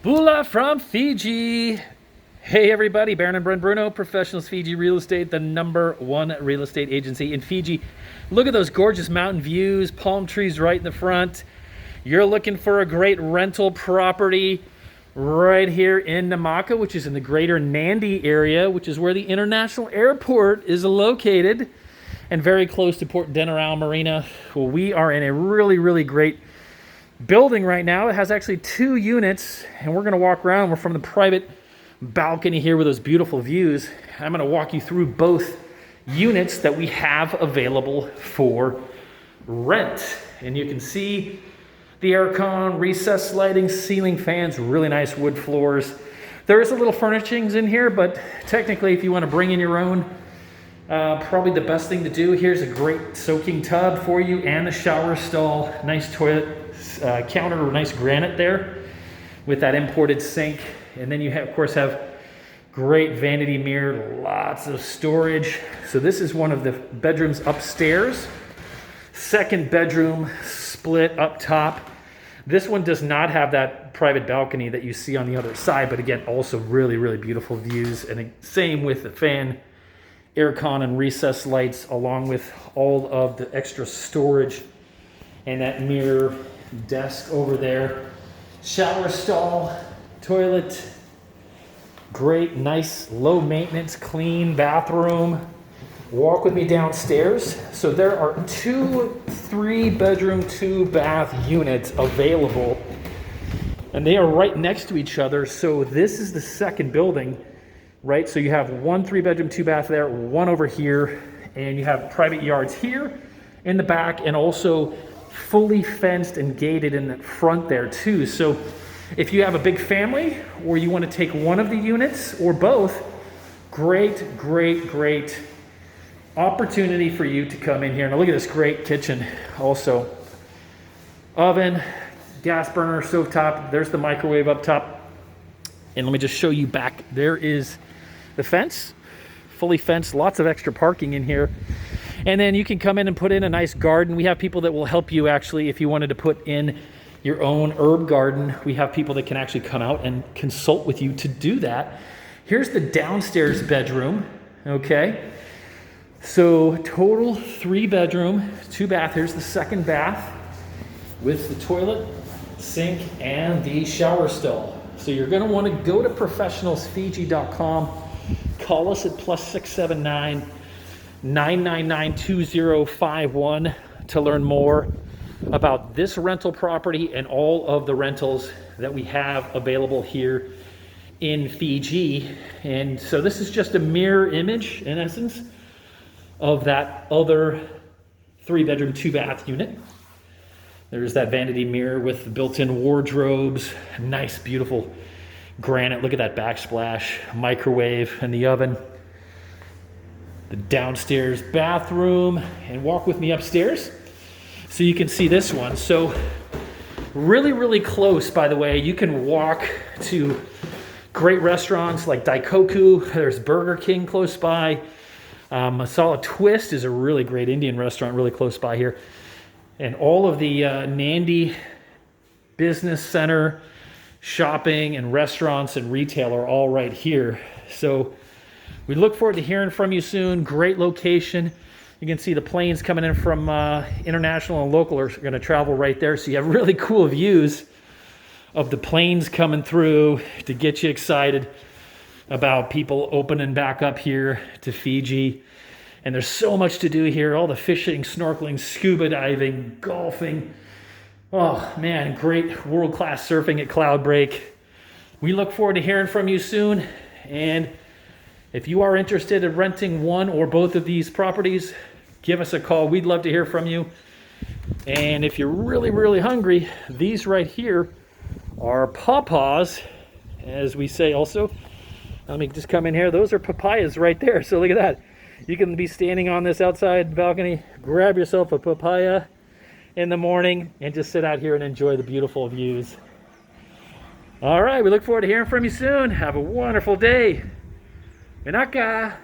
Bula from Fiji. Hey everybody, Baron and Brent Bruno, Professionals FIJI Real Estate, the #1 real estate agency in Fiji. Look at those gorgeous mountain views, palm trees right in the front. You're looking for a great rental property right here in Namaka, which is in the greater Nandi area, which is where the international airport is located and very close to Port Denarau Marina. Well, we are in a really great building right now. It has actually 2 units, and we're going to walk around. We're from the private balcony here with those beautiful views. I'm going to walk you through both units that we have available for rent. And you can see the aircon, recessed lighting, ceiling fans, really nice wood floors. There is a little furnishings in here, but technically if you want to bring in your own, probably the best thing to do. Here's a great soaking tub for you and a shower stall. Nice toilet counter, nice granite there with that imported sink. And then you have, of course, have great vanity mirror, lots of storage. So this is one of the bedrooms upstairs. Second bedroom split up top. This one does not have that private balcony that you see on the other side, but again, also really beautiful views. And same with the fan, aircon, and recessed lights, along with all of the extra storage and that mirror desk over there. Shower stall, toilet, great, nice, low maintenance, clean bathroom. Walk with me downstairs. So there are 2 3-bedroom, 2-bath units available, and they are right next to each other. So this is the second building, right? So you have 1 3-bedroom, 2-bath there, 1 over here, and you have private yards here in the back, and also fully fenced and gated in the front there too. So if you have a big family, or you want to take one of the units or both, great opportunity for you to come in here. Now look at this great kitchen. Also, oven, gas burner, stove top. There's the microwave up top. And let me just show you back. There is the fence, fully fenced, lots of extra parking in here. And then you can come in and put in a nice garden. We have people that will help you actually if you wanted to put in your own herb garden. We have people that can actually come out and consult with you to do that. Here's the downstairs bedroom, okay? So total 3-bedroom, 2-bath. Here's the second bath with the toilet, sink, and the shower stall. So you're gonna wanna go to professionalsfiji.com, call us at +679 999 2051 to learn more about this rental property and all of the rentals that we have available here in Fiji. And so this is just a mirror image, in essence, of that other 3-bedroom, 2-bath unit. There's that vanity mirror with the built-in wardrobes, nice, beautiful granite. Look at that backsplash, microwave, and the oven. The downstairs bathroom, and walk with me upstairs so you can see this one. So really close, by the way. You can walk to great restaurants like Daikoku. There's Burger King close by. Masala Twist is a really great Indian restaurant really close by here. And all of the Nandi Business Center, shopping and restaurants and retail are all right here. So we look forward to hearing from you soon. Great location. You can see the planes coming in from international and local are going to travel right there. So you have really cool views of the planes coming through to get you excited about people opening back up here to Fiji. And there's so much to do here. All the fishing, snorkeling, scuba diving, golfing. Oh man, great world-class surfing at Cloudbreak. We look forward to hearing from you soon. And if you are interested in renting one or both of these properties, give us a call. We'd love to hear from you. And if you're really hungry, these right here are pawpaws, as we say also. Let me just come in here. Those are papayas right there. So look at that. You can be standing on this outside balcony, grab yourself a papaya in the morning, and just sit out here and enjoy the beautiful views. All right, we look forward to hearing from you soon. Have a wonderful day. Vinaka.